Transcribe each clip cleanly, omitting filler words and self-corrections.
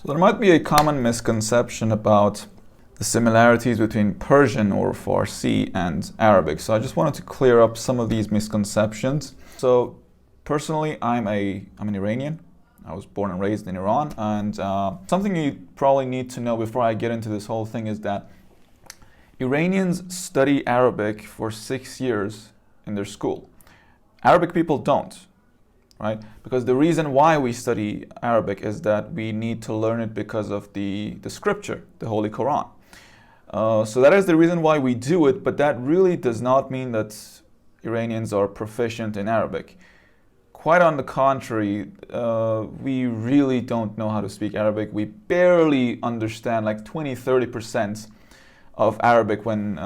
So there might be a common misconception about the similarities between Persian or Farsi and Arabic. So I just wanted to clear up some of these misconceptions. So personally, I'm an Iranian. I was born and raised in Iran. And something you probably need to know before I get into this whole thing is that Iranians study Arabic for 6 years in their school. Arabic people don't. Right? Because the reason why we study Arabic is that we need to learn it because of the scripture, the Holy Quran. So that is the reason why we do it, but that really does not mean that Iranians are proficient in Arabic. Quite on the contrary, we really don't know how to speak Arabic. We barely understand like 20-30% of Arabic when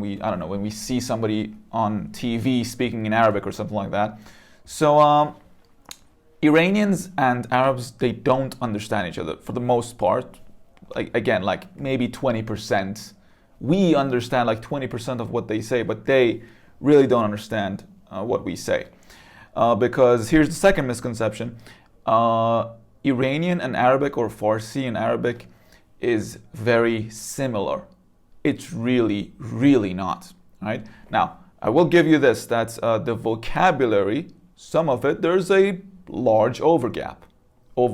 we see somebody on TV speaking in Arabic or something like that. So Iranians and Arabs, they don't understand each other for the most part. Like maybe 20%. We understand like 20% of what they say, but they really don't understand what we say. Because here's the second misconception. Iranian and Arabic, or Farsi and Arabic, is very similar. It's really, really not. Right? Now, I will give you this, that the vocabulary, some of it, there's a large overlap. There's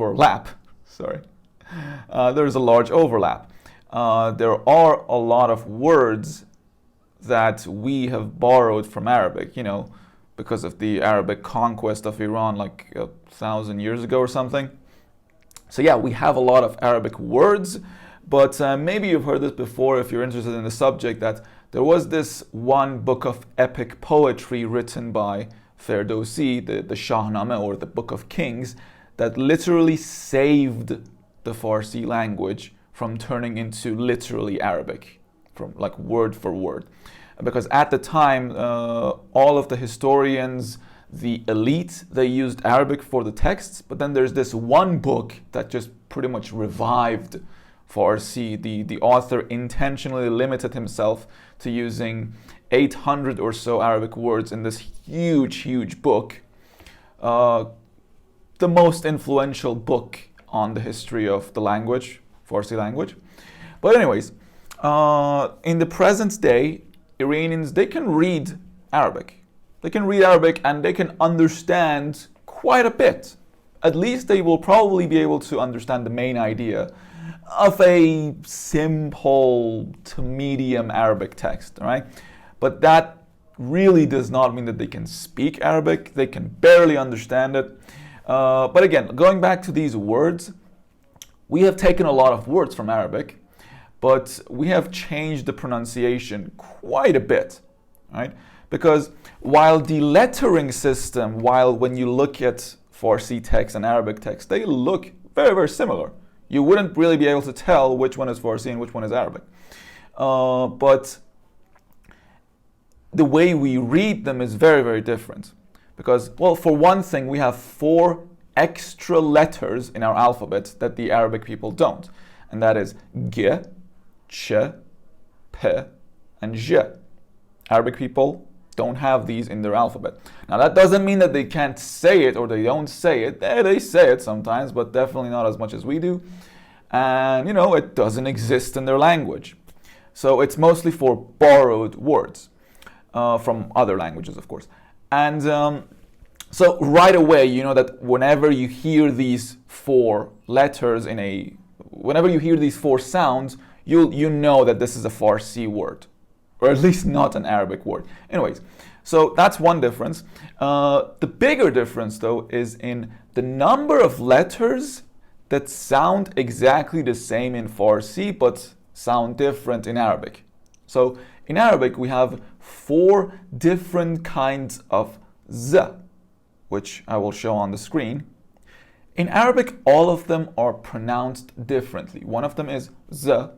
a large overlap. There are a lot of words that we have borrowed from Arabic, because of the Arabic conquest of Iran like 1,000 years ago or something. So yeah, we have a lot of Arabic words, but maybe you've heard this before if you're interested in the subject, that there was this one book of epic poetry written by Ferdowsi, the Shahnameh, or the Book of Kings, that literally saved the Farsi language from turning into literally Arabic, from like word for word. Because at the time, all of the historians, the elite, they used Arabic for the texts, but then there's this one book that just pretty much revived Farsi. The author intentionally limited himself to using 800 or so Arabic words in this huge book. The most influential book on the history of the language, Farsi language. But anyways, in the present day, Iranians, they can read Arabic. They can read Arabic and they can understand quite a bit. At least they will probably be able to understand the main idea of a simple to medium Arabic text, right? But that really does not mean that they can speak Arabic. They can barely understand it. But again, going back to these words, we have taken a lot of words from Arabic, but we have changed the pronunciation quite a bit, right? Because while the lettering system, when you look at Farsi text and Arabic text, they look very, very similar. You wouldn't really be able to tell which one is Farsi and which one is Arabic. But the way we read them is very, very different. Because, well, for one thing, we have 4 extra letters in our alphabet that the Arabic people don't. And that is G, Ch, P, and J. Arabic people don't have these in their alphabet. Now, that doesn't mean that they can't say it or they don't say it. They say it sometimes, but definitely not as much as we do. And, it doesn't exist in their language. So it's mostly for borrowed words from other languages, of course. And so right away, you know that whenever you hear these 4 letters whenever you hear these 4 sounds, you know that this is a Farsi word, or at least not an Arabic word. Anyways, so that's one difference. The bigger difference, though, is in the number of letters that sound exactly the same in Farsi, but sound different in Arabic. So in Arabic, we have 4 different kinds of Z, which I will show on the screen. In Arabic, all of them are pronounced differently. One of them is Z.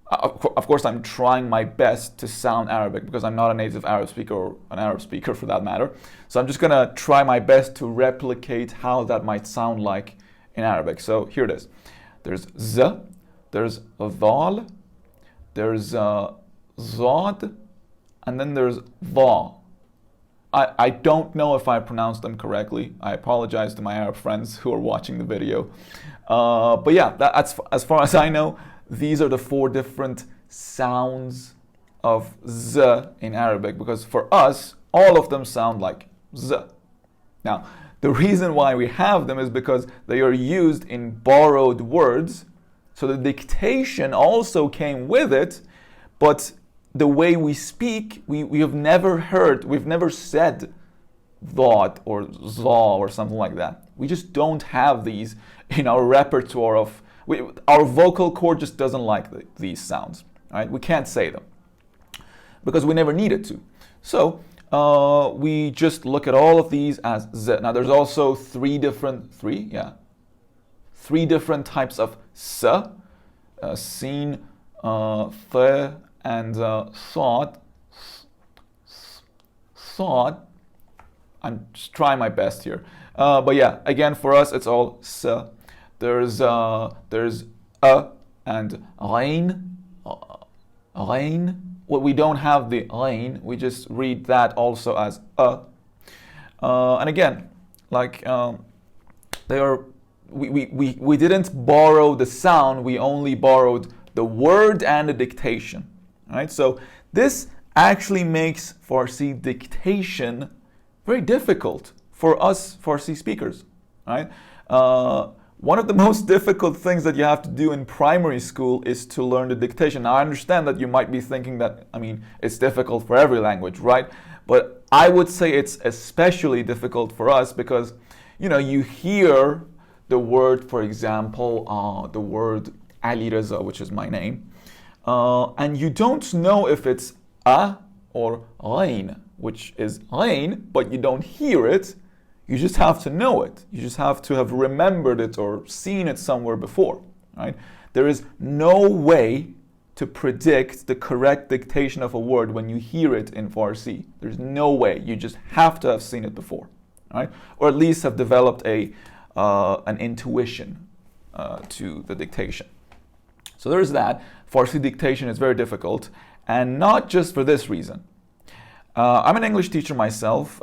Of course, I'm trying my best to sound Arabic because I'm not a native Arab speaker or an Arab speaker for that matter. So I'm just going to try my best to replicate how that might sound like in Arabic. So here it is. There's Z, there's Dhal, there's Zad, and then there's Va. I don't know if I pronounced them correctly. I apologize to my Arab friends who are watching the video. But yeah, that's as far as I know, these are the 4 different sounds of z in Arabic, because for us, all of them sound like z. Now, the reason why we have them is because they are used in borrowed words. So the dictation also came with it, but the way we speak, we have never heard, we've never said dot or za or something like that. We just don't have these in our repertoire of, our vocal cord just doesn't like these sounds, right? We can't say them because we never needed to. So we just look at all of these as z. Now there's also three different types of s, sin, th, and sad. Sad. I'm just trying my best here, but yeah, again for us it's all s. There's a and ghain. Well, we don't have the ghain. We just read that also as a. And again, like they are. We didn't borrow the sound. We only borrowed the word and the dictation. Right. So this actually makes Farsi dictation very difficult for us Farsi speakers. Right. One of the most difficult things that you have to do in primary school is to learn the dictation. Now, I understand that you might be thinking that, it's difficult for every language, right? But I would say it's especially difficult for us because, you hear the word, for example, the word Ali Reza, which is my name, and you don't know if it's a or ghain, which is ghain, but you don't hear it. You just have to know it. You just have to have remembered it or seen it somewhere before, right? There is no way to predict the correct dictation of a word when you hear it in Farsi. There's no way. You just have to have seen it before, right? Or at least have developed an intuition to the dictation. So there's that. Farsi dictation is very difficult, and not just for this reason. I'm an English teacher myself.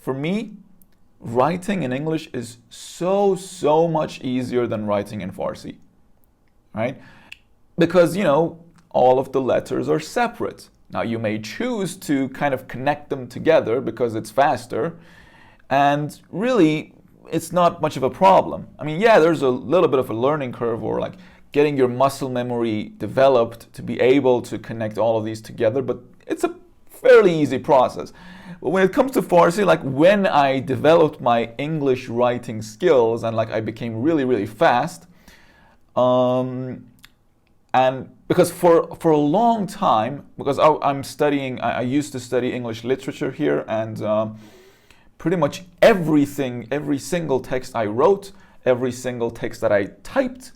For me, writing in English is so much easier than writing in Farsi, right? Because, all of the letters are separate. Now, you may choose to kind of connect them together because it's faster, and really, it's not much of a problem. There's a little bit of a learning curve or like getting your muscle memory developed to be able to connect all of these together, but it's a fairly easy process. But when it comes to Farsi, like when I developed my English writing skills and like I became really fast, and because for a long time, because I used to study English literature here, and pretty much every single text I wrote, every single text that I typed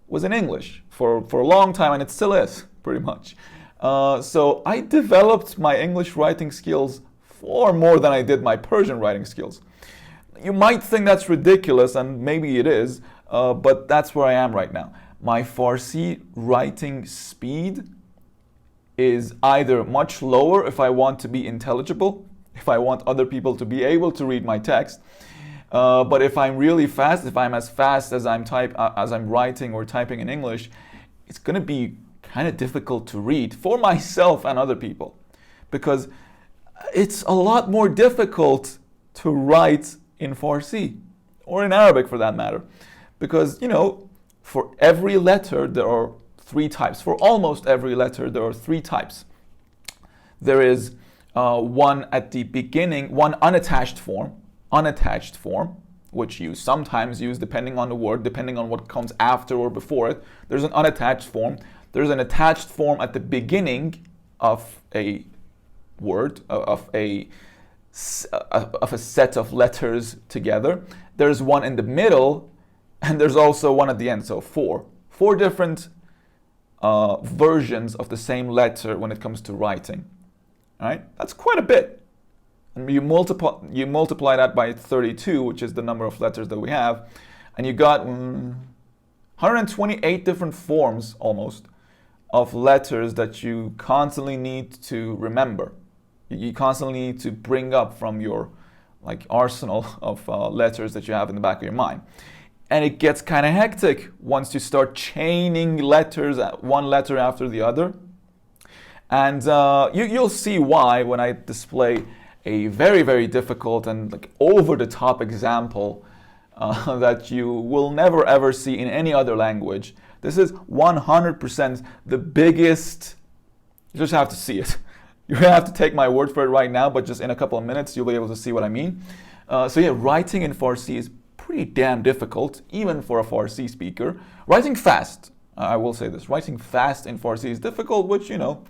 was in English for a long time, and it still is pretty much. So I developed my English writing skills far more than I did my Persian writing skills. You might think that's ridiculous, and maybe it is, but that's where I am right now. My Farsi writing speed is either much lower if I want to be intelligible, if I want other people to be able to read my text, but if I'm really fast, if I'm as fast as I'm writing or typing in English, it's going to be kind of difficult to read for myself and other people, because it's a lot more difficult to write in Farsi or in Arabic for that matter, because for every letter there are 3 types. For almost every letter there are 3 types. There is one at the beginning, one unattached form, which you sometimes use depending on the word, depending on what comes after or before it. There's an unattached form. There's an attached form at the beginning of a word, of a set of letters together. There's one in the middle, and there's also one at the end. So 4 different versions of the same letter when it comes to writing. All right, that's quite a bit. And you multiply that by 32, which is the number of letters that we have, and you got 128 different forms almost of letters that you constantly need to remember. You constantly need to bring up from your arsenal of letters that you have in the back of your mind. and it gets kind of hectic once you start chaining letters, one letter after the other. And you'll see why when I display a very, very difficult and like over-the-top example that you will never ever see in any other language. This is 100% the biggest. You just have to see it. You're gonna have to take my word for it right now, but just in a couple of minutes you'll be able to see what I mean. So yeah, writing in Farsi is pretty damn difficult, even for a Farsi speaker. Writing fast, I will say this, writing fast in Farsi is difficult, which, you know,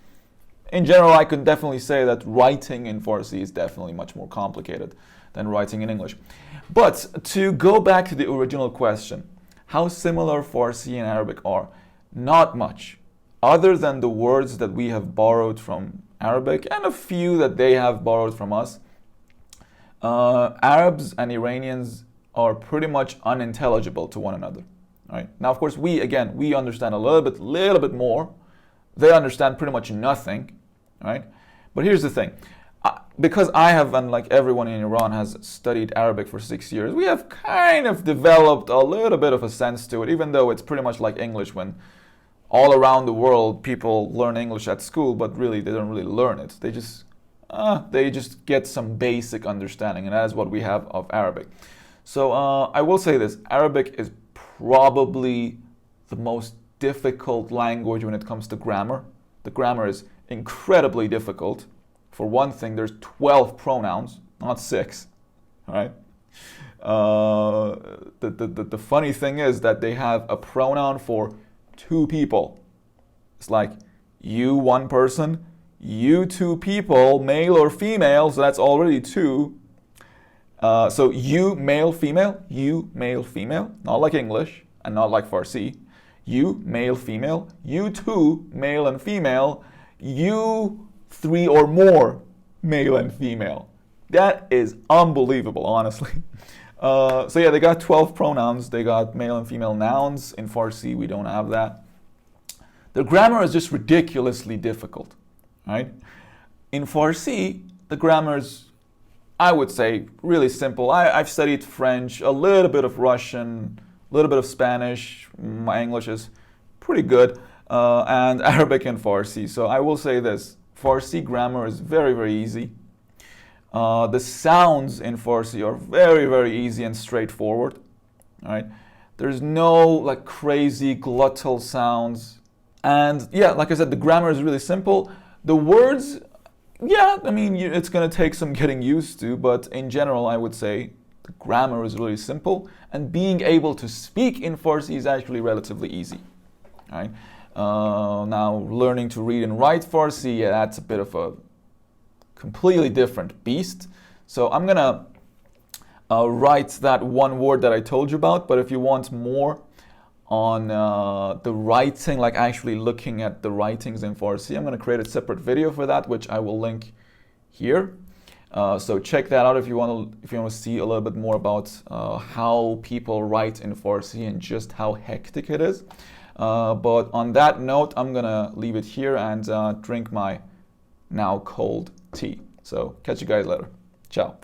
in general I can definitely say that writing in Farsi is definitely much more complicated than writing in English. But to go back to the original question, how similar Farsi and Arabic are? Not much, other than the words that we have borrowed from Arabic and a few that they have borrowed from us. Arabs and Iranians are pretty much unintelligible to one another. Right? Now, of course, we understand a little bit more. They understand pretty much nothing. Right? But here's the thing. Because I have, and like everyone in Iran has studied Arabic for 6 years, we have kind of developed a little bit of a sense to it, even though it's pretty much like English when all around the world people learn English at school, but really they don't really learn it. They just get some basic understanding, and that is what we have of Arabic. So I will say this, Arabic is probably the most difficult language when it comes to grammar. The grammar is incredibly difficult. For one thing, there's 12 pronouns, not 6, right? The funny thing is that they have a pronoun for 2 people. It's like you, one person, you, 2 people, male or female, so that's already 2. So you, male, female, not like English and not like Farsi. You, male, female, you 2, male and female, you 3 or more, male and female. That is unbelievable, honestly. So yeah, they got 12 pronouns. They got male and female nouns. In Farsi, we don't have that. The grammar is just ridiculously difficult, right? In Farsi, the grammar is, I would say, really simple. I've studied French, a little bit of Russian, a little bit of Spanish. My English is pretty good. And Arabic and Farsi. So I will say this. Farsi grammar is very, very easy. The sounds in Farsi are very, very easy and straightforward. All right? There's no like crazy glottal sounds. And yeah, like I said, the grammar is really simple. The words, yeah, I mean, it's going to take some getting used to, but in general, I would say the grammar is really simple. And being able to speak in Farsi is actually relatively easy. All right? Now, learning to read and write Farsi, yeah, that's a bit of a completely different beast. So I'm going to write that one word that I told you about, but if you want more on the writing, like actually looking at the writings in Farsi, I'm going to create a separate video for that, which I will link here. So check that out if you want to see a little bit more about how people write in Farsi and just how hectic it is. But on that note, I'm gonna leave it here and drink my now cold tea. So catch you guys later. Ciao.